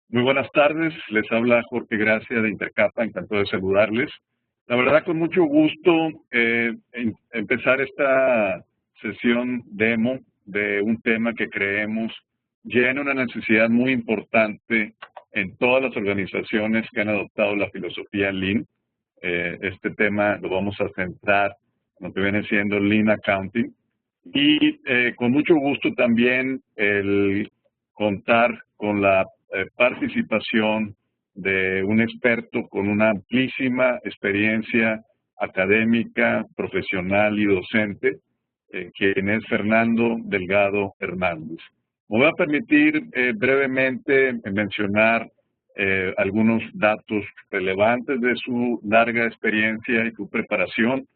Muy buenas tardes, les habla Jorge Gracia de Intercapa, encantado de saludarles. La verdad, con mucho gusto empezar esta sesión demo de un tema que creemos llena una necesidad muy importante en todas las organizaciones que han adoptado la filosofía Lean. Este tema lo vamos a centrar en lo que viene siendo Lean Accounting. Y con mucho gusto también el contar con la participación de un experto con una amplísima experiencia académica, profesional y docente, quien es Fernando Delgado Hernández. Me voy a permitir brevemente mencionar algunos datos relevantes de su larga experiencia y su preparación.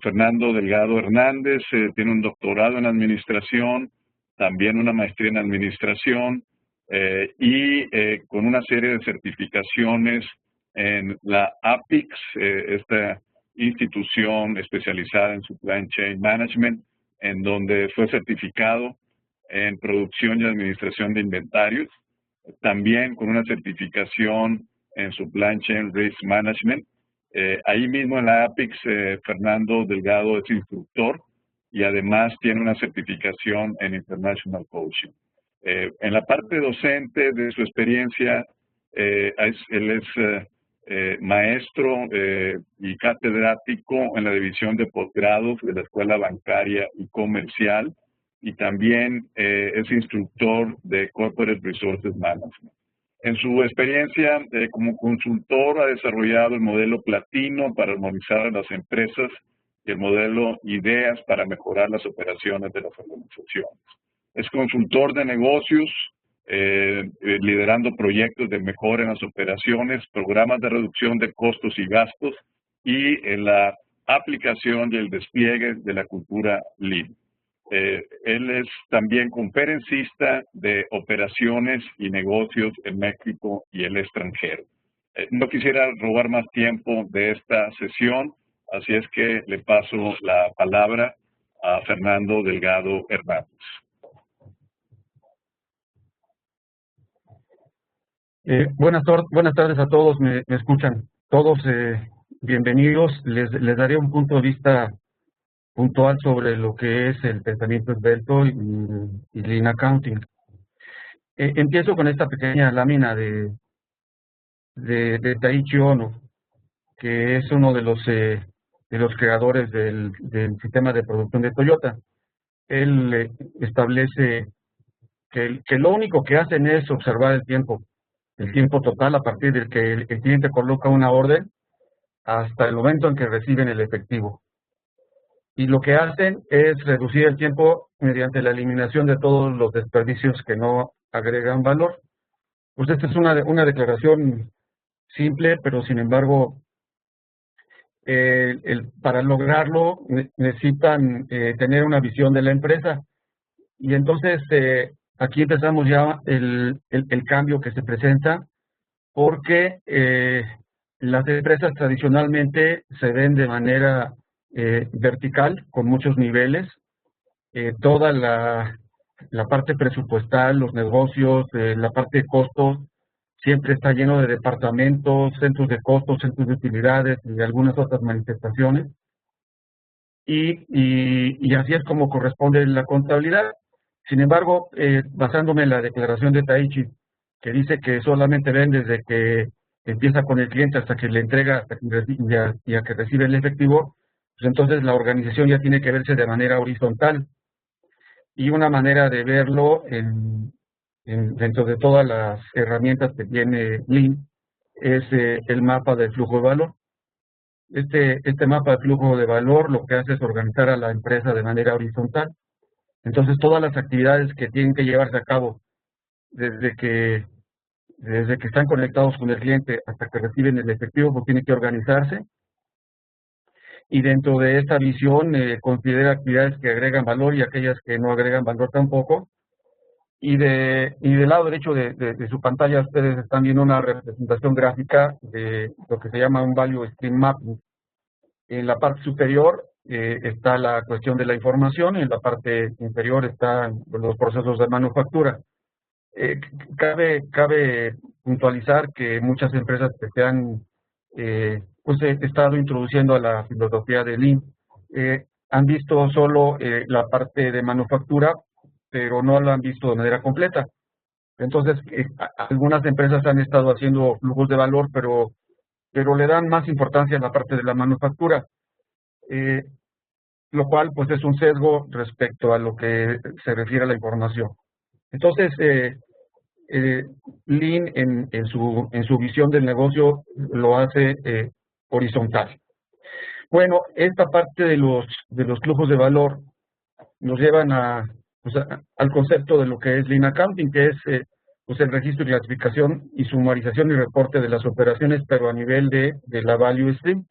Fernando Delgado Hernández tiene un doctorado en administración, también una maestría en administración y con una serie de certificaciones en la APIX, esta institución especializada en Supply Chain Management, en donde fue certificado en producción y administración de inventarios, también con una certificación en Supply Chain Risk Management. Ahí mismo en la APIX, Fernando Delgado es instructor y además tiene una certificación en International Coaching. En la parte docente de su experiencia, él es maestro y catedrático en la división de posgrados de la Escuela Bancaria y Comercial y también es instructor de Corporate Resources Management. En su experiencia como consultor ha desarrollado el modelo Platino para armonizar a las empresas y el modelo Ideas para mejorar las operaciones de las organizaciones. Es consultor de negocios, liderando proyectos de mejora en las operaciones, programas de reducción de costos y gastos y en la aplicación y el despliegue de la cultura Lean. Él es también conferencista de operaciones y negocios en México y el extranjero. No quisiera robar más tiempo de esta sesión, así es que le paso la palabra a Fernando Delgado Hernández. Buenas tardes a todos, me escuchan. Todos bienvenidos. Les daré un punto de vista puntual sobre lo que es el pensamiento esbelto y Lean Accounting. Empiezo con esta pequeña lámina de Taiichi Ohno, que es uno de los creadores del sistema de producción de Toyota. Él establece que lo único que hacen es observar el tiempo total a partir del que el cliente coloca una orden hasta el momento en que reciben el efectivo. Y lo que hacen es reducir el tiempo mediante la eliminación de todos los desperdicios que no agregan valor. Pues esta es una declaración simple, pero sin embargo, para lograrlo necesitan tener una visión de la empresa. Y entonces aquí empezamos ya el cambio que se presenta, porque las empresas tradicionalmente se ven de manera vertical, con muchos niveles. Toda la parte presupuestal, los negocios, la parte de costos, siempre está lleno de departamentos, centros de costos, centros de utilidades y algunas otras manifestaciones. Y así es como corresponde la contabilidad. Sin embargo, basándome en la declaración de Taiichi, que dice que solamente ven desde que empieza con el cliente hasta que le entrega, hasta que y a que recibe el efectivo, pues entonces la organización ya tiene que verse de manera horizontal. Y una manera de verlo dentro de todas las herramientas que tiene Lean es el mapa del flujo de valor. Este mapa de flujo de valor lo que hace es organizar a la empresa de manera horizontal. Entonces, todas las actividades que tienen que llevarse a cabo desde que están conectados con el cliente hasta que reciben el efectivo, pues tienen que organizarse. Y dentro de esta visión considera actividades que agregan valor y aquellas que no agregan valor tampoco. Y del lado derecho de su pantalla ustedes están viendo una representación gráfica de lo que se llama un Value Stream Mapping. En la parte superior está la cuestión de la información, y en la parte inferior están los procesos de manufactura. Eh, cabe puntualizar que muchas empresas que se han pues, estado introduciendo a la filosofía de Lean han visto solo la parte de manufactura, pero no lo han visto de manera completa. Entonces, algunas empresas han estado haciendo flujos de valor, pero le dan más importancia a la parte de la manufactura, eh, lo cual pues es un sesgo respecto a lo que se refiere a la información. Entonces, eh, Lean en su visión del negocio lo hace horizontal. Bueno, esta parte de los flujos de valor nos llevan pues al concepto de lo que es Lean Accounting, que es pues el registro y clasificación y sumarización y reporte de las operaciones, pero a nivel de la value stream.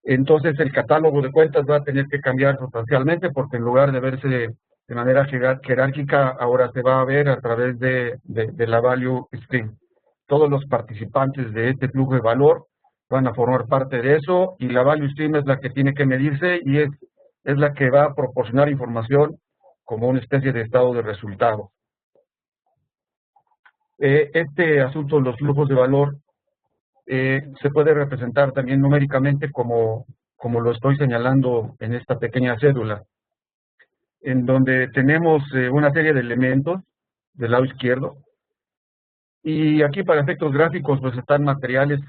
Entonces el catálogo de cuentas va a tener que cambiar sustancialmente porque en lugar de verse de manera jerárquica, ahora se va a ver a través de la value stream. Todos los participantes de este flujo de valor van a formar parte de eso y la value stream es la que tiene que medirse y es la que va a proporcionar información como una especie de estado de resultado. Este asunto de los flujos de valor se puede representar también numéricamente como lo estoy señalando en esta pequeña cédula, en donde tenemos una serie de elementos del lado izquierdo, y aquí para efectos gráficos pues están materiales,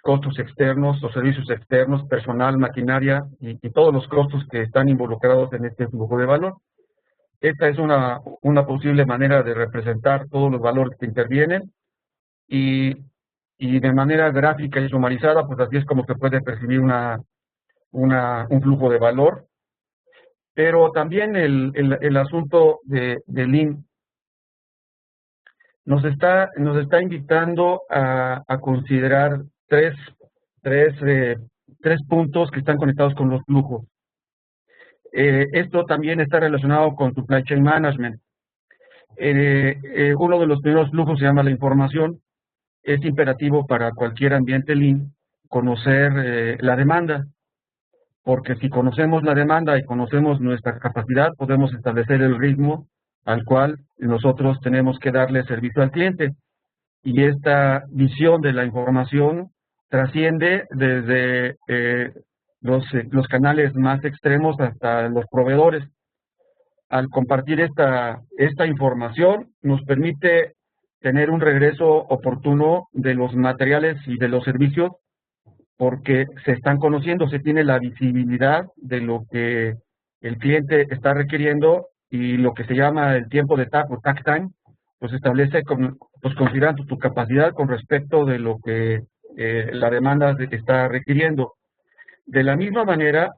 costos externos o servicios externos, personal, maquinaria y todos los costos que están involucrados en este flujo de valor. Esta es una posible manera de representar todos los valores que intervienen y de manera gráfica y sumarizada, pues así es como se puede percibir un flujo de valor. Pero también el asunto de Lean nos está invitando a considerar tres puntos que están conectados con los flujos. Esto también está relacionado con Supply Chain Management. Uno de los primeros flujos se llama la información. Es imperativo para cualquier ambiente Lean conocer la demanda, porque si conocemos la demanda y conocemos nuestra capacidad, podemos establecer el ritmo al cual nosotros tenemos que darle servicio al cliente. Y esta visión de la información trasciende desde los canales más extremos hasta los proveedores. Al compartir esta información, nos permite tener un regreso oportuno de los materiales y de los servicios porque se están conociendo, se tiene la visibilidad de lo que el cliente está requiriendo y lo que se llama el tiempo de TAC o TAC time, pues establece, pues considerando tu capacidad con respecto de lo que la demanda está requiriendo. De la misma manera,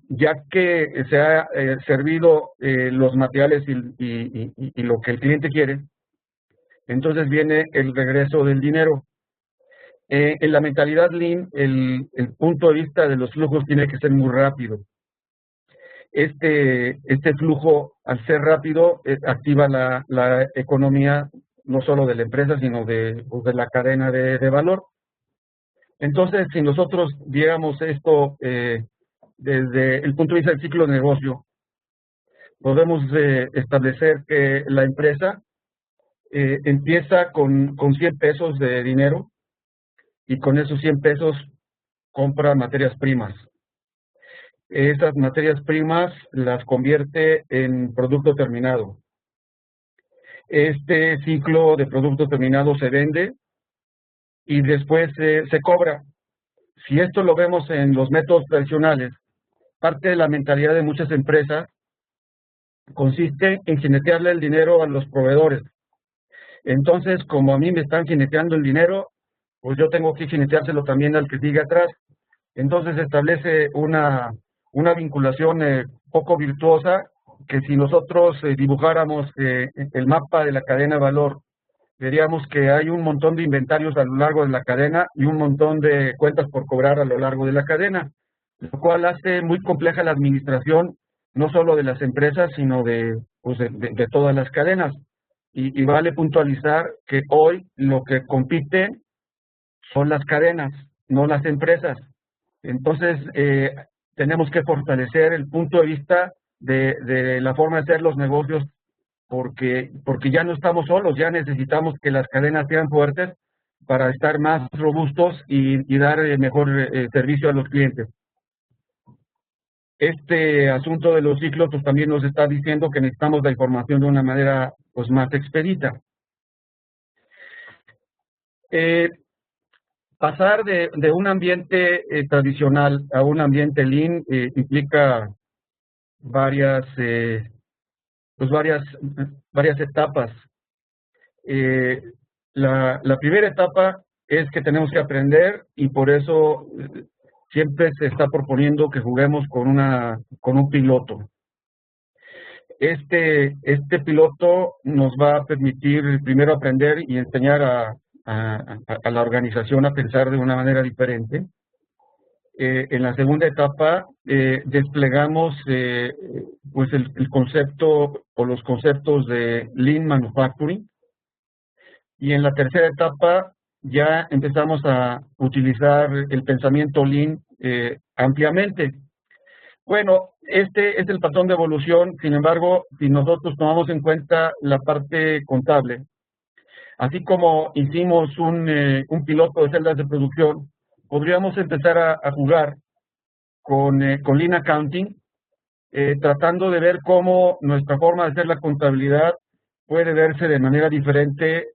ya que se ha servido los materiales y lo que el cliente quiere, entonces viene el regreso del dinero. En la mentalidad Lean, el punto de vista de los flujos tiene que ser muy rápido. Este flujo, al ser rápido, activa la economía no solo de la empresa, sino pues de la cadena de valor. Entonces, si nosotros viéramos esto desde el punto de vista del ciclo de negocio, podemos establecer que la empresa empieza con 100 pesos de dinero y con esos 100 pesos compra materias primas. Esas materias primas las convierte en producto terminado. Este ciclo de producto terminado se vende y después se cobra. Si esto lo vemos en los métodos tradicionales, parte de la mentalidad de muchas empresas consiste en jinetearle el dinero a los proveedores. Entonces, como a mí me están jineteando el dinero, pues yo tengo que jineteárselo también al que sigue atrás. Entonces se establece una vinculación poco virtuosa, que si nosotros dibujáramos el mapa de la cadena de valor, veríamos que hay un montón de inventarios a lo largo de la cadena y un montón de cuentas por cobrar a lo largo de la cadena, lo cual hace muy compleja la administración, no solo de las empresas, sino pues de todas las cadenas. Y vale puntualizar que hoy lo que compite son las cadenas, no las empresas. Entonces, tenemos que fortalecer el punto de vista de la forma de hacer los negocios porque ya no estamos solos, ya necesitamos que las cadenas sean fuertes para estar más robustos y dar mejor servicio a los clientes. Este asunto de los ciclos pues también nos está diciendo que necesitamos la información de una manera pues más expedita. Pasar de un ambiente tradicional a un ambiente lean implica varias, pues varias etapas. La primera etapa es que tenemos que aprender y por eso siempre se está proponiendo que juguemos con un piloto. Este piloto nos va a permitir primero aprender y enseñar a la organización a pensar de una manera diferente. En la segunda etapa desplegamos pues el concepto o los conceptos de Lean Manufacturing. Y en la tercera etapa ya empezamos a utilizar el pensamiento Lean ampliamente. Bueno, este es el patrón de evolución, sin embargo, si nosotros tomamos en cuenta la parte contable, así como hicimos un piloto de celdas de producción, podríamos empezar a jugar con Lean Accounting, tratando de ver cómo nuestra forma de hacer la contabilidad puede verse de manera diferente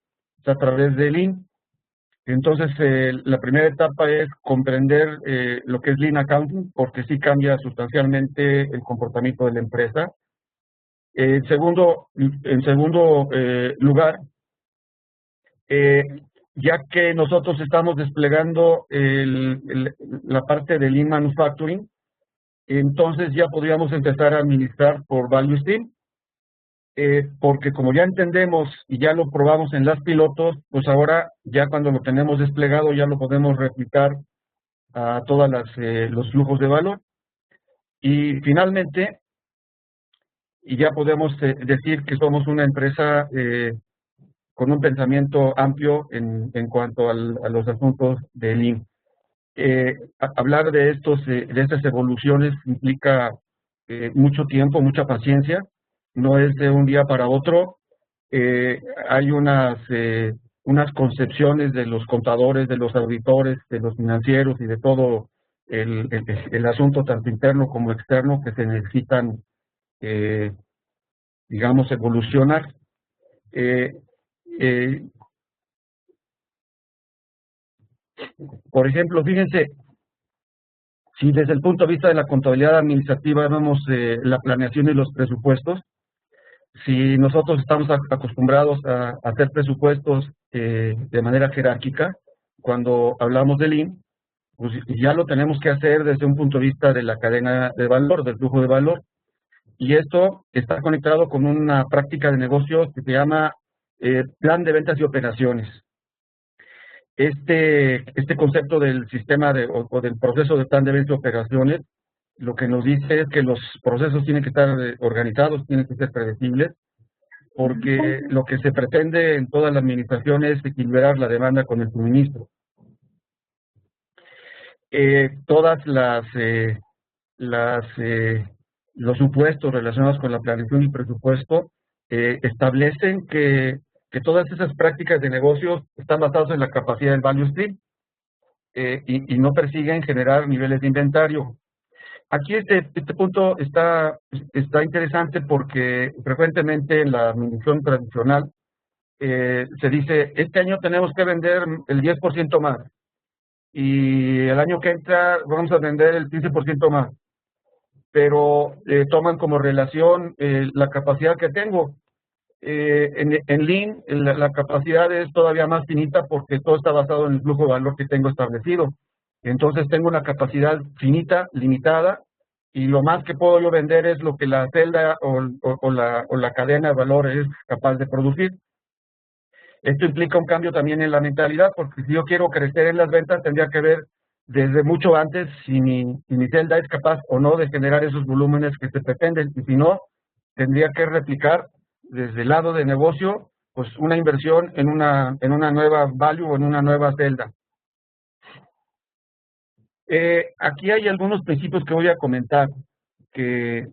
a través de Lean. Entonces, la primera etapa es comprender lo que es Lean Accounting, porque sí cambia sustancialmente el comportamiento de la empresa. En segundo lugar, ya que nosotros estamos desplegando la parte de Lean Manufacturing, entonces ya podríamos empezar a administrar por Value Stream, porque como ya entendemos y ya lo probamos en las pilotos, pues ahora ya cuando lo tenemos desplegado ya lo podemos replicar a todos los flujos de valor. Y finalmente, y ya podemos decir que somos una empresa con un pensamiento amplio en cuanto a los asuntos de Lean. Hablar de estas evoluciones implica mucho tiempo, mucha paciencia, no es de un día para otro. Hay unas concepciones de los contadores, de los auditores, de los financieros y de todo el asunto tanto interno como externo que se necesitan, digamos, evolucionar. Por ejemplo, fíjense, si desde el punto de vista de la contabilidad administrativa vemos la planeación y los presupuestos, si nosotros estamos acostumbrados a hacer presupuestos de manera jerárquica, cuando hablamos de Lean, pues ya lo tenemos que hacer desde un punto de vista de la cadena de valor, del flujo de valor. Y esto está conectado con una práctica de negocios que se llama plan de ventas y operaciones. Este concepto del sistema o del proceso de plan de ventas y operaciones, lo que nos dice es que los procesos tienen que estar organizados, tienen que ser predecibles, porque lo que se pretende en toda la administración es equilibrar la demanda con el suministro. Todas los supuestos relacionados con la planeación y presupuesto establecen que todas esas prácticas de negocios están basadas en la capacidad del value stream y no persiguen generar niveles de inventario. Aquí este punto está interesante porque frecuentemente en la administración tradicional se dice, este año tenemos que vender el 10% más y el año que entra vamos a vender el 15% más, pero toman como relación la capacidad que tengo. En Lean la capacidad es todavía más finita porque todo está basado en el flujo de valor que tengo establecido. Entonces tengo una capacidad finita, limitada, y lo más que puedo yo vender es lo que la celda o la cadena de valor es capaz de producir. Esto implica un cambio también en la mentalidad, porque si yo quiero crecer en las ventas, tendría que ver desde mucho antes si mi celda es capaz o no de generar esos volúmenes que se pretenden, y si no, tendría que replicar desde el lado de negocio, pues una inversión en una nueva value o en una nueva celda. Aquí hay algunos principios que voy a comentar que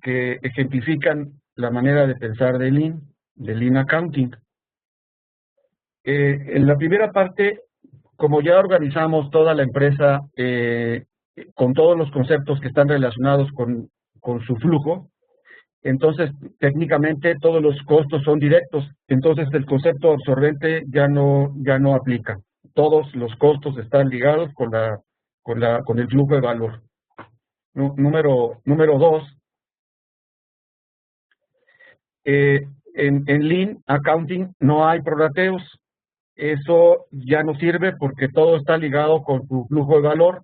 ejemplifican la manera de pensar de Lean Accounting. En la primera parte, como ya organizamos toda la empresa con todos los conceptos que están relacionados con su flujo, entonces técnicamente todos los costos son directos, entonces el concepto absorbente ya no aplica. Todos los costos están ligados con el flujo de valor. Número 2, en Lean Accounting no hay prorrateos. Eso ya no sirve porque todo está ligado con tu flujo de valor.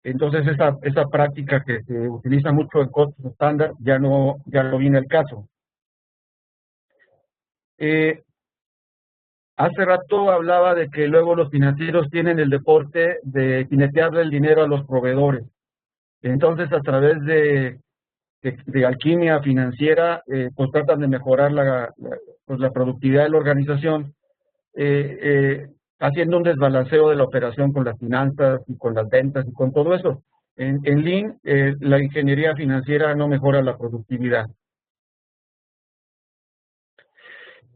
Entonces esa práctica que se utiliza mucho en costos estándar ya no viene al caso. Hace rato hablaba de que luego los financieros tienen el deporte de jinetearle el dinero a los proveedores. Entonces, a través de alquimia financiera, pues tratan de mejorar la productividad de la organización, haciendo un desbalanceo de la operación con las finanzas y con las ventas y con todo eso. En Lean, la ingeniería financiera no mejora la productividad.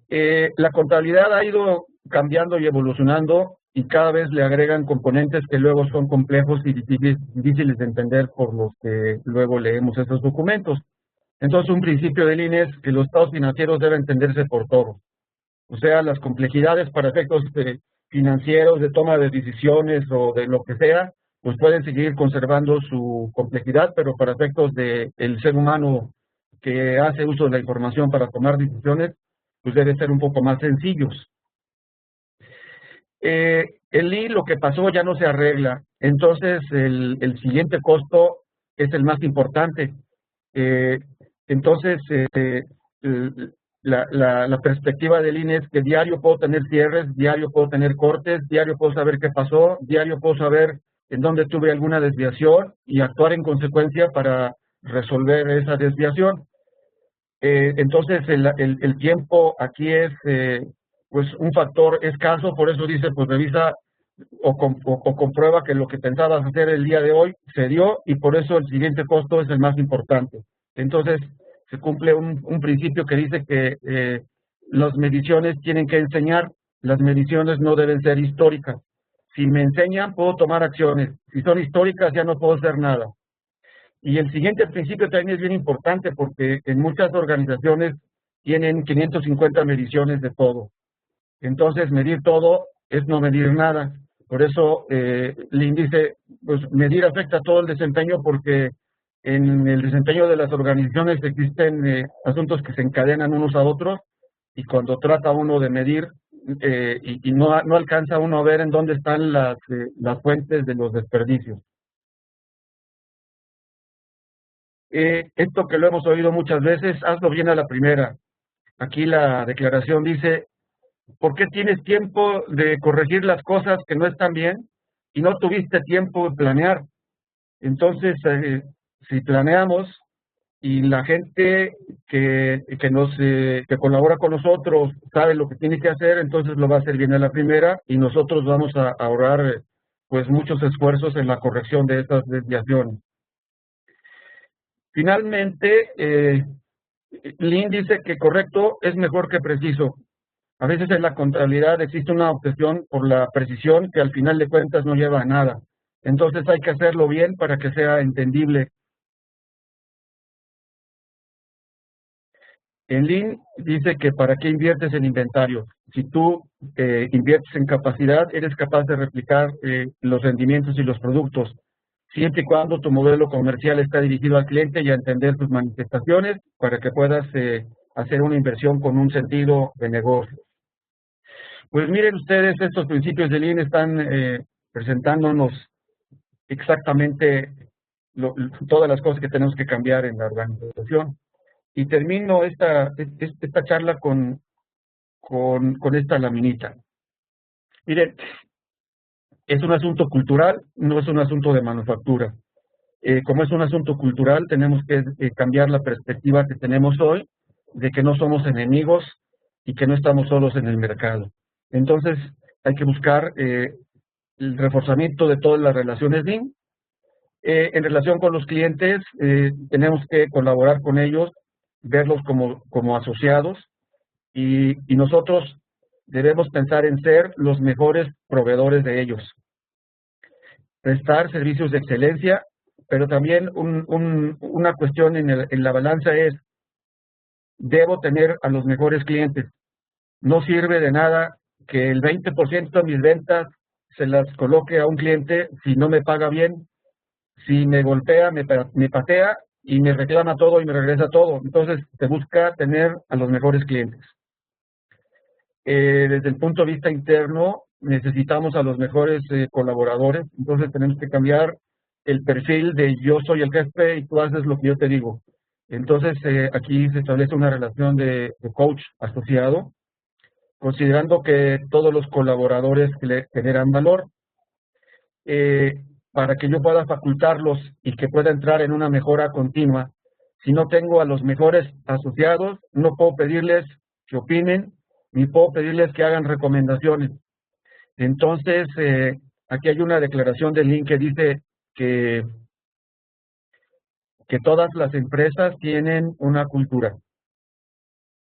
La contabilidad ha ido cambiando y evolucionando y cada vez le agregan componentes que luego son complejos y difíciles de entender por los que luego leemos esos documentos. Entonces, un principio de Lean es que los estados financieros deben entenderse por todos. O sea, las complejidades para efectos financieros, de toma de decisiones o de lo que sea, pues pueden seguir conservando su complejidad, pero para efectos del ser humano que hace uso de la información para tomar decisiones, pues debe ser un poco más sencillos. El Lean, lo que pasó ya no se arregla, entonces el siguiente costo es el más importante. Entonces, la perspectiva de Lean es que diario puedo tener cierres, diario puedo tener cortes, diario puedo saber qué pasó, diario puedo saber en dónde tuve alguna desviación y actuar en consecuencia para resolver esa desviación. Entonces, el tiempo aquí es pues un factor escaso, por eso dice, pues revisa o comprueba que lo que pensabas hacer el día de hoy se dio y por eso el siguiente costo es el más importante. Entonces, se cumple un principio que dice que las mediciones tienen que enseñar, las mediciones no deben ser históricas. Si me enseñan, puedo tomar acciones. Si son históricas, ya no puedo hacer nada. Y el siguiente principio también es bien importante porque en muchas organizaciones tienen 550 mediciones de todo. Entonces, medir todo es no medir nada. Por eso, Lean dice, pues medir afecta todo el desempeño porque en el desempeño de las organizaciones existen asuntos que se encadenan unos a otros y cuando trata uno de medir y no alcanza uno a ver en dónde están las fuentes de los desperdicios. Esto que lo hemos oído muchas veces, hazlo bien a la primera. Aquí la declaración dice, ¿por qué tienes tiempo de corregir las cosas que no están bien y no tuviste tiempo de planear? Entonces, si planeamos y la gente que colabora con nosotros sabe lo que tiene que hacer, entonces lo va a hacer bien a la primera y nosotros vamos a ahorrar pues muchos esfuerzos en la corrección de estas desviaciones. Finalmente, Lean dice que correcto es mejor que preciso. A veces en la contabilidad existe una obsesión por la precisión que al final de cuentas no lleva a nada. Entonces hay que hacerlo bien para que sea entendible. En Lean dice que para qué inviertes en inventario. Si tú inviertes en capacidad, eres capaz de replicar los rendimientos y los productos, siempre y cuando tu modelo comercial está dirigido al cliente y a entender sus manifestaciones para que puedas hacer una inversión con un sentido de negocio. Pues miren ustedes, estos principios de Lean están presentándonos exactamente todas las cosas que tenemos que cambiar en la organización. Y termino esta charla con esta laminita. Miren, es un asunto cultural, no es un asunto de manufactura. Como es un asunto cultural, tenemos que cambiar la perspectiva que tenemos hoy de que no somos enemigos y que no estamos solos en el mercado. Entonces, hay que buscar el reforzamiento de todas las relaciones Lean. En relación con los clientes, tenemos que colaborar con ellos verlos como asociados y nosotros debemos pensar en ser los mejores proveedores de ellos. Prestar servicios de excelencia, pero también una cuestión en la balanza es, debo tener a los mejores clientes. No sirve de nada que el 20% de mis ventas se las coloque a un cliente si no me paga bien, si me golpea, me patea y me reclama todo y me regresa todo. Entonces, se busca tener a los mejores clientes. Desde el punto de vista interno, necesitamos a los mejores colaboradores. Entonces, tenemos que cambiar el perfil de yo soy el jefe y tú haces lo que yo te digo. Entonces, aquí se establece una relación de coach asociado, considerando que todos los colaboradores que le generan valor, para que yo pueda facultarlos y que pueda entrar en una mejora continua. Si no tengo a los mejores asociados, no puedo pedirles que opinen, ni puedo pedirles que hagan recomendaciones. Entonces, aquí hay una declaración de Lean que dice que todas las empresas tienen una cultura.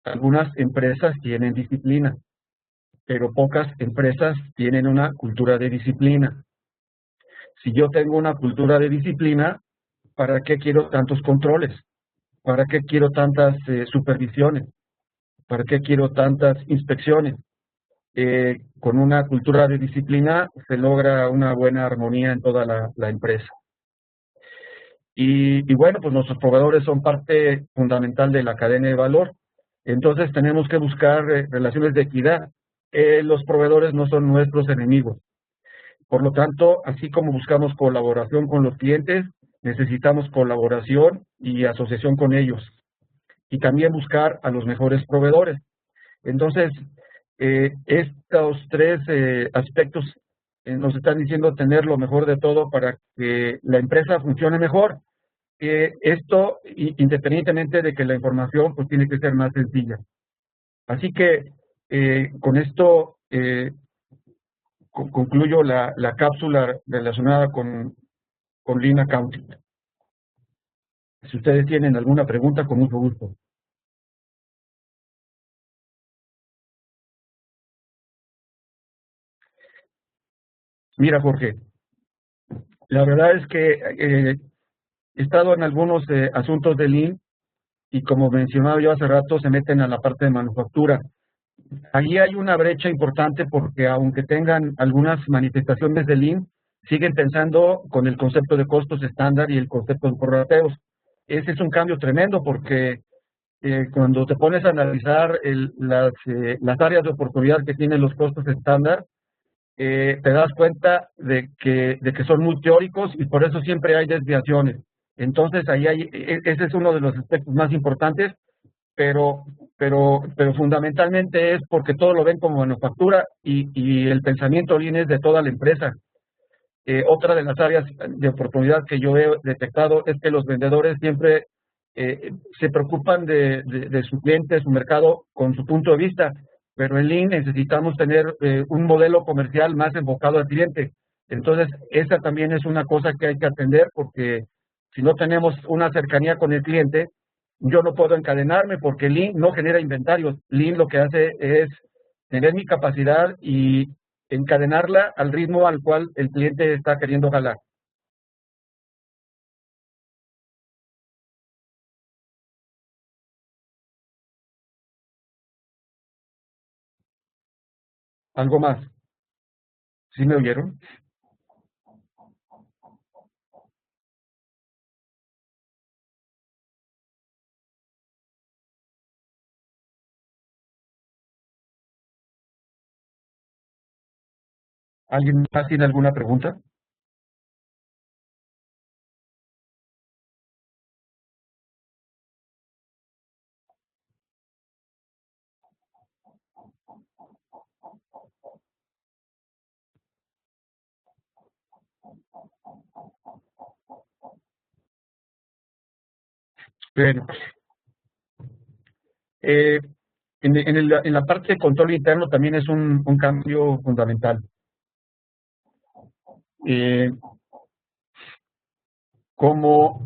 Algunas empresas tienen disciplina, pero pocas empresas tienen una cultura de disciplina. Si yo tengo una cultura de disciplina, ¿para qué quiero tantos controles? ¿Para qué quiero tantas supervisiones? ¿Para qué quiero tantas inspecciones? Con una cultura de disciplina se logra una buena armonía en toda la empresa. Y bueno, pues nuestros proveedores son parte fundamental de la cadena de valor. Entonces tenemos que buscar relaciones de equidad. Los proveedores no son nuestros enemigos. Por lo tanto, así como buscamos colaboración con los clientes, necesitamos colaboración y asociación con ellos. Y también buscar a los mejores proveedores. Entonces, estos tres aspectos nos están diciendo tener lo mejor de todo para que la empresa funcione mejor. Esto independientemente de que la información pues tiene que ser más sencilla. Así que con esto concluyo la cápsula relacionada con Lean Accounting. Si ustedes tienen alguna pregunta, con mucho gusto. Mira, Jorge, la verdad es que he estado en algunos asuntos de Lean y como mencionaba yo hace rato, se meten a la parte de manufactura. Allí hay una brecha importante porque aunque tengan algunas manifestaciones de Lean, siguen pensando con el concepto de costos estándar y el concepto de prorrateos. Ese es un cambio tremendo porque cuando te pones a analizar las áreas de oportunidad que tienen los costos estándar, te das cuenta de que son muy teóricos y por eso siempre hay desviaciones. Entonces, ese es uno de los aspectos más importantes, pero, pero fundamentalmente es porque todo lo ven como manufactura y el pensamiento Lean es de toda la empresa. Otra de las áreas de oportunidad que yo he detectado es que los vendedores siempre se preocupan de su cliente, de su mercado, con su punto de vista, pero en Lean necesitamos tener un modelo comercial más enfocado al cliente. Entonces, esa también es una cosa que hay que atender porque si no tenemos una cercanía con el cliente, yo no puedo encadenarme porque Lean no genera inventarios. Lean lo que hace es tener mi capacidad y encadenarla al ritmo al cual el cliente está queriendo jalar. ¿Algo más? ¿Sí me oyeron? ¿Alguien más tiene alguna pregunta? Bueno, eh, en la parte de control interno también es un cambio fundamental. Eh, como,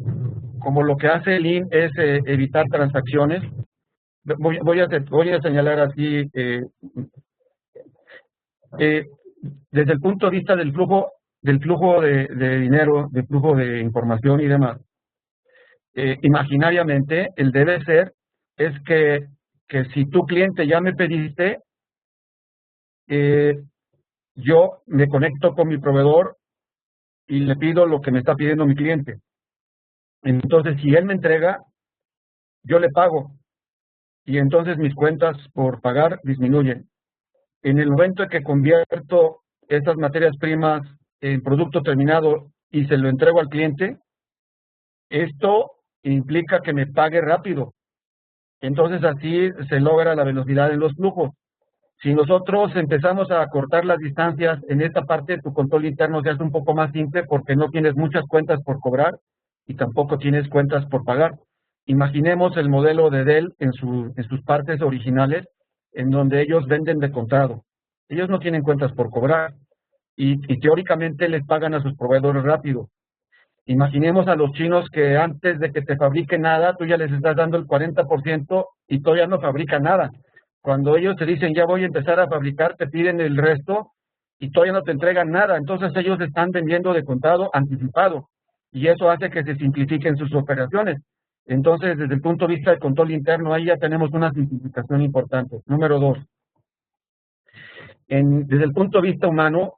como lo que hace el IN es evitar transacciones, voy a señalar así, desde el punto de vista del flujo de dinero, del flujo de información y demás, imaginariamente el debe ser es que si tu cliente ya me pediste, yo me conecto con mi proveedor y le pido lo que me está pidiendo mi cliente. Entonces, si él me entrega, yo le pago y entonces mis cuentas por pagar disminuyen. En el momento en que convierto estas materias primas en producto terminado y se lo entrego al cliente, esto implica que me pague rápido. Entonces así se logra la velocidad en los flujos. Si nosotros empezamos a cortar las distancias en esta parte, tu control interno se hace un poco más simple porque no tienes muchas cuentas por cobrar y tampoco tienes cuentas por pagar. Imaginemos el modelo de Dell en sus partes originales, en donde ellos venden de contado. Ellos no tienen cuentas por cobrar y teóricamente les pagan a sus proveedores rápido. Imaginemos a los chinos que antes de que te fabriquen nada, tú ya les estás dando el 40% y todavía no fabrican nada. Cuando ellos te dicen, ya voy a empezar a fabricar, te piden el resto y todavía no te entregan nada. Entonces ellos están vendiendo de contado anticipado y eso hace que se simplifiquen sus operaciones. Entonces, desde el punto de vista del control interno, ahí ya tenemos una simplificación importante. Número 2. Desde el punto de vista humano,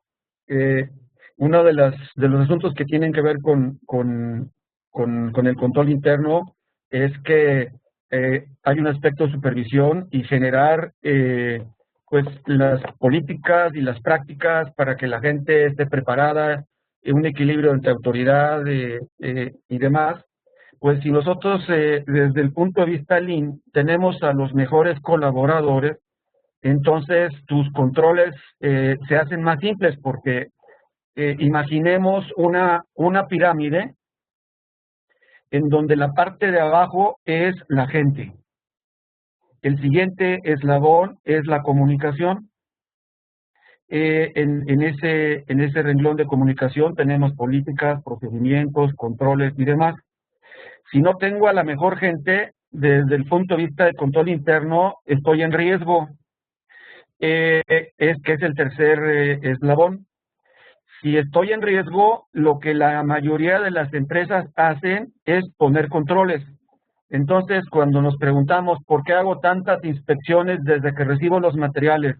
uno de los asuntos que tienen que ver con el control interno es que hay un aspecto de supervisión y generar pues las políticas y las prácticas para que la gente esté preparada, un equilibrio entre autoridad y demás. Pues si nosotros desde el punto de vista Lean tenemos a los mejores colaboradores, entonces tus controles se hacen más simples porque imaginemos una pirámide en donde la parte de abajo es la gente. El siguiente eslabón es la comunicación. En ese renglón de comunicación tenemos políticas, procedimientos, controles y demás. Si no tengo a la mejor gente, desde el punto de vista de control interno, estoy en riesgo. Es el tercer eslabón. Si estoy en riesgo, lo que la mayoría de las empresas hacen es poner controles. Entonces, cuando nos preguntamos por qué hago tantas inspecciones desde que recibo los materiales,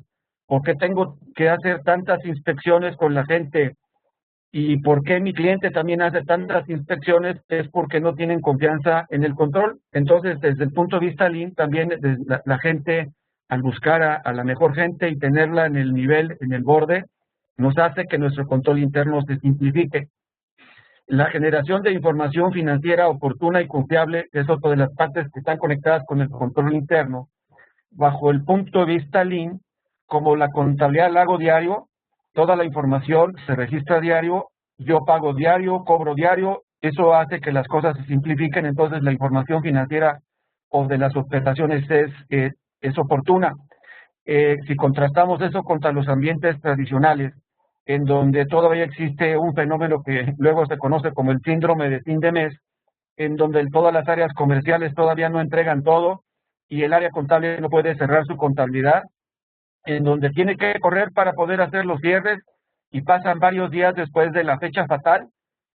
por qué tengo que hacer tantas inspecciones con la gente y por qué mi cliente también hace tantas inspecciones, es porque no tienen confianza en el control. Entonces, desde el punto de vista Lean, también la gente, al buscar a la mejor gente y tenerla en el nivel, en el borde, nos hace que nuestro control interno se simplifique. La generación de información financiera oportuna y confiable es otra de las partes que están conectadas con el control interno. Bajo el punto de vista Lean, como la contabilidad la hago diario, toda la información se registra diario, yo pago diario, cobro diario, eso hace que las cosas se simplifiquen, entonces la información financiera o de las operaciones es oportuna. Si contrastamos eso contra los ambientes tradicionales, en donde todavía existe un fenómeno que luego se conoce como el síndrome de fin de mes, en donde todas las áreas comerciales todavía no entregan todo y el área contable no puede cerrar su contabilidad, en donde tiene que correr para poder hacer los cierres y pasan varios días después de la fecha fatal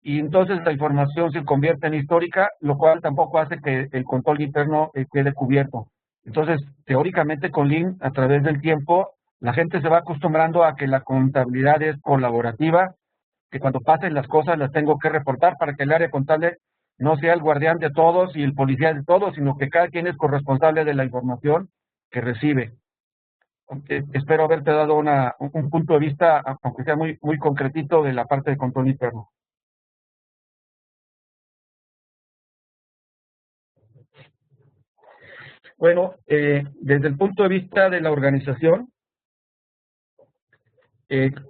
y entonces la información se convierte en histórica, lo cual tampoco hace que el control interno quede cubierto. Entonces, teóricamente con Lean, a través del tiempo, la gente se va acostumbrando a que la contabilidad es colaborativa, que cuando pasen las cosas las tengo que reportar para que el área contable no sea el guardián de todos y el policía de todos, sino que cada quien es corresponsable de la información que recibe. Espero haberte dado un punto de vista, aunque sea muy, muy concretito, de la parte de control interno. Bueno, desde el punto de vista de la organización,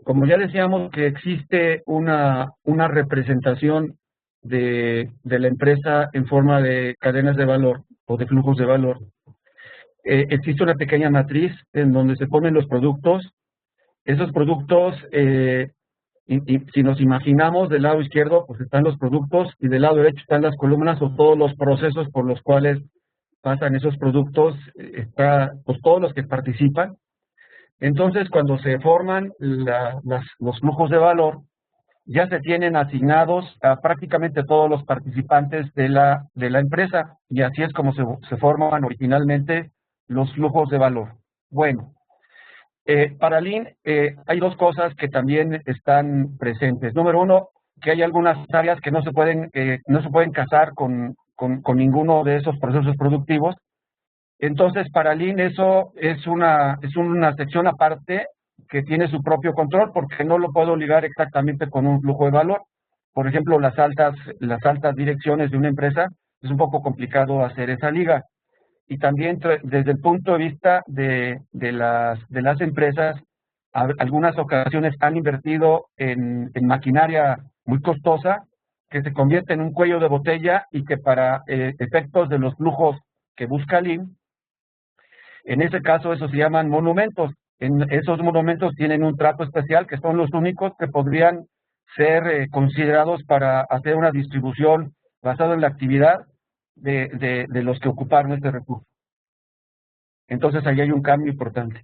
como ya decíamos que existe una representación de la empresa en forma de cadenas de valor o de flujos de valor, existe una pequeña matriz en donde se ponen los productos. Esos productos Y si nos imaginamos, del lado izquierdo pues están los productos y del lado derecho están las columnas o todos los procesos por los cuales pasan esos productos, está pues todos los que participan. Entonces, cuando se forman los flujos de valor, ya se tienen asignados a prácticamente todos los participantes de la empresa, y así es como se forman originalmente los flujos de valor. Bueno, para Lean hay dos cosas que también están presentes. Número uno, que hay algunas áreas que no se pueden casar con ninguno de esos procesos productivos. Entonces, para Lean eso es una sección aparte que tiene su propio control, porque no lo puedo ligar exactamente con un flujo de valor. Por ejemplo, las altas direcciones de una empresa, es un poco complicado hacer esa liga. Y también desde el punto de vista de las empresas, algunas ocasiones han invertido en maquinaria muy costosa que se convierte en un cuello de botella y que para efectos de los flujos que busca Lean, en ese caso esos se llaman monumentos. Esos monumentos tienen un trato especial, que son los únicos que podrían ser considerados para hacer una distribución basada en la actividad de los que ocuparon este recurso. Entonces ahí hay un cambio importante.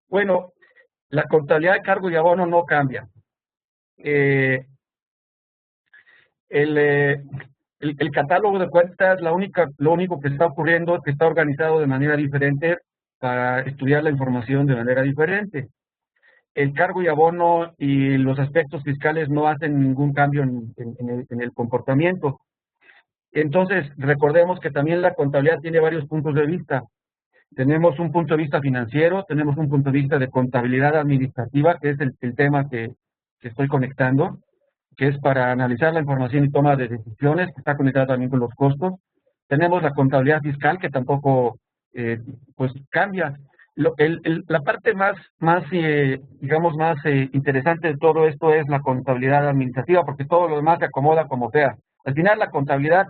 Bueno, la contabilidad de cargo y abono no cambia. Eh, el, eh, el catálogo de cuentas, lo único que está ocurriendo es que está organizado de manera diferente para estudiar la información de manera diferente. El cargo y abono y los aspectos fiscales no hacen ningún cambio en el comportamiento. Entonces, recordemos que también la contabilidad tiene varios puntos de vista. Tenemos un punto de vista financiero, tenemos un punto de vista de contabilidad administrativa, que es el tema que estoy conectando, que es para analizar la información y toma de decisiones, que está conectada también con los costos. Tenemos la contabilidad fiscal, que tampoco pues cambia. La parte digamos, más interesante de todo esto es la contabilidad administrativa, porque todo lo demás se acomoda como sea. Al final, la contabilidad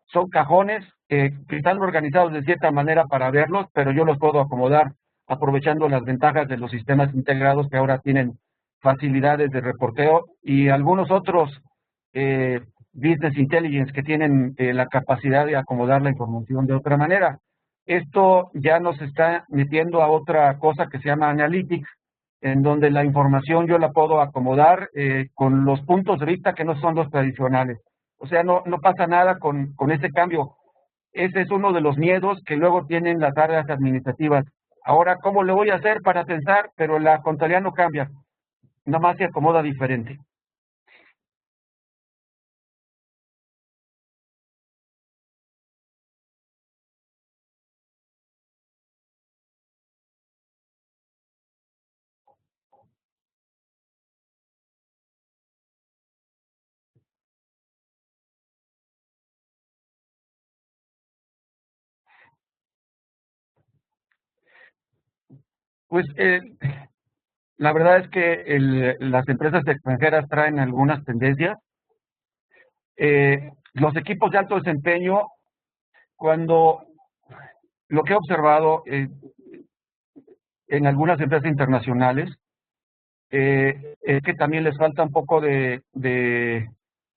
son cajones que están organizados de cierta manera para verlos, pero yo los puedo acomodar aprovechando las ventajas de los sistemas integrados que ahora tienen facilidades de reporteo y algunos otros business intelligence que tienen la capacidad de acomodar la información de otra manera. Esto ya nos está metiendo a otra cosa que se llama analytics, en donde la información yo la puedo acomodar con los puntos de vista que no son los tradicionales. O sea, no pasa nada con ese cambio. Ese es uno de los miedos que luego tienen las áreas administrativas. Ahora, ¿cómo le voy a hacer para pensar? Pero la contabilidad no cambia, nada más se acomoda diferente. Pues la verdad es que las empresas extranjeras traen algunas tendencias. Los equipos de alto desempeño, cuando lo que he observado en algunas empresas internacionales, es que también les falta un poco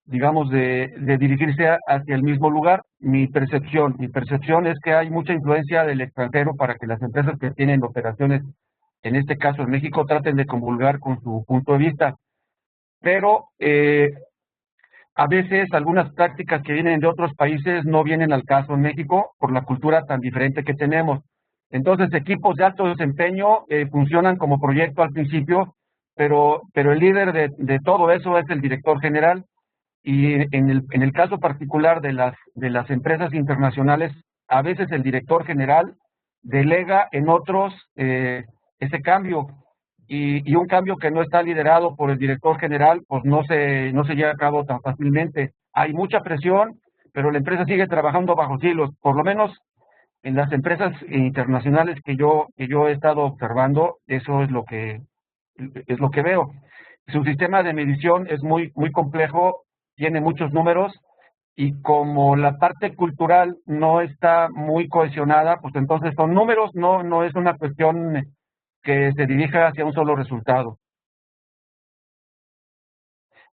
digamos, de dirigirse hacia el mismo lugar. Mi percepción es que hay mucha influencia del extranjero para que las empresas que tienen operaciones, en este caso en México, traten de comulgar con su punto de vista. Pero a veces algunas prácticas que vienen de otros países no vienen al caso en México por la cultura tan diferente que tenemos. Entonces, equipos de alto desempeño funcionan como proyecto al principio, pero el líder de todo eso es el director general. Y en el caso particular de las empresas internacionales, a veces el director general delega en otros ese cambio. Y un cambio que no está liderado por el director general, pues no se lleva a cabo tan fácilmente. Hay mucha presión, pero la empresa sigue trabajando bajo silos. Por lo menos en las empresas internacionales que yo he estado observando, eso es lo que veo. Su sistema de medición es muy complejo, tiene muchos números y como la parte cultural no está muy cohesionada, pues entonces son números, no es una cuestión que se dirija hacia un solo resultado.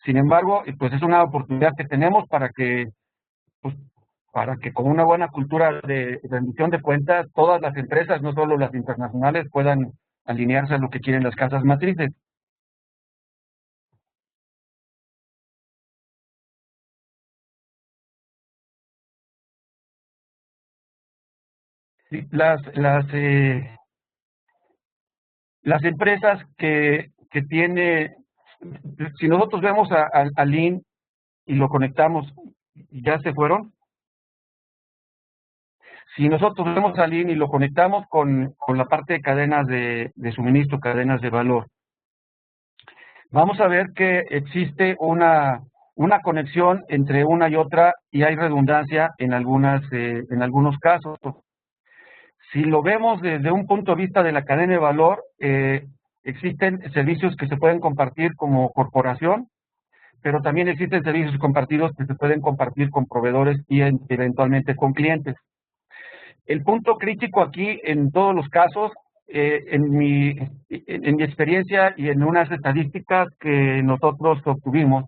Sin embargo, pues es una oportunidad que tenemos pues, para que con una buena cultura de rendición de cuentas, todas las empresas, no solo las internacionales, puedan alinearse a lo que quieren las casas matrices. Sí, las empresas que tiene, si nosotros vemos al Lean y lo conectamos, ya se fueron. Si nosotros vemos al Lean y lo conectamos con la parte de cadenas de suministro, cadenas de valor, vamos a ver que existe una conexión entre una y otra y hay redundancia en algunos casos. Si lo vemos desde un punto de vista de la cadena de valor, existen servicios que se pueden compartir como corporación, pero también existen servicios compartidos que se pueden compartir con proveedores y eventualmente con clientes. El punto crítico aquí, en todos los casos, en mi experiencia y en unas estadísticas que nosotros obtuvimos,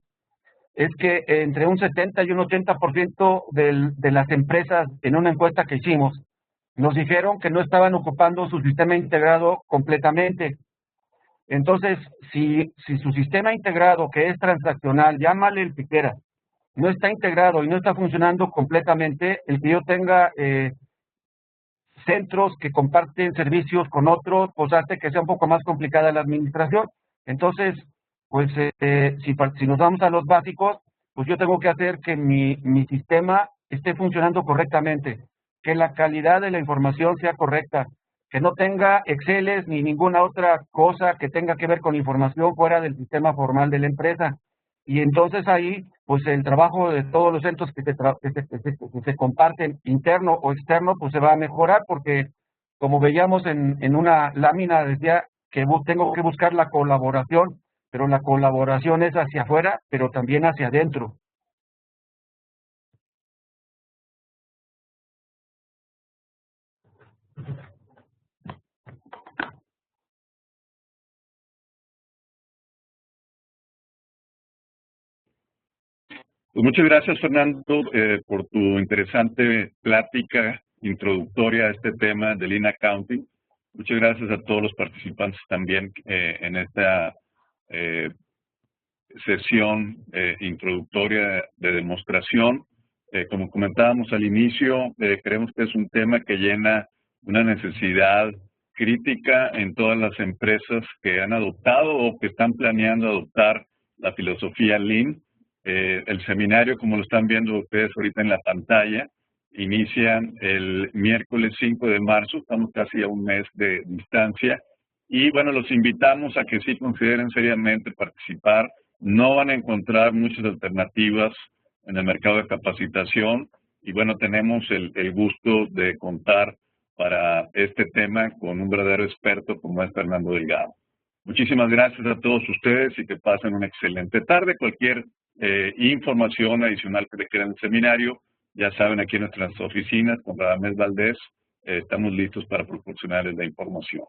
es que entre un 70 y un 80% de las empresas en una encuesta que hicimos nos dijeron que no estaban ocupando su sistema integrado completamente. Entonces, si su sistema integrado, que es transaccional, llámale el que quiera, no está integrado y no está funcionando completamente, el que yo tenga centros que comparten servicios con otros, pues hace que sea un poco más complicada la administración. Entonces, pues si nos vamos a los básicos, pues yo tengo que hacer que mi sistema esté funcionando correctamente, que la calidad de la información sea correcta, que no tenga Exceles ni ninguna otra cosa que tenga que ver con información fuera del sistema formal de la empresa. Y entonces ahí, pues el trabajo de todos los centros que se comparten, interno o externo, pues se va a mejorar porque, como veíamos en una lámina, decía que tengo que buscar la colaboración, pero la colaboración es hacia afuera, pero también hacia adentro. Pues muchas gracias, Fernando, por tu interesante plática introductoria a este tema del Lean Accounting. Muchas gracias a todos los participantes también en esta eh, sesión introductoria de demostración. Como comentábamos al inicio, creemos que es un tema que llena una necesidad crítica en todas las empresas que han adoptado o que están planeando adoptar la filosofía Lean. El seminario, como lo están viendo ustedes ahorita en la pantalla, inicia el miércoles 5 de marzo, estamos casi a un mes de distancia, y bueno, los invitamos a que sí consideren seriamente participar. No van a encontrar muchas alternativas en el mercado de capacitación y bueno, tenemos el gusto de contar para este tema con un verdadero experto como es Fernando Delgado. Muchísimas gracias a todos ustedes y que pasen una excelente tarde. Cualquier información adicional que requieran el seminario, ya saben, aquí en nuestras oficinas con Radamés Valdés, estamos listos para proporcionarles la información.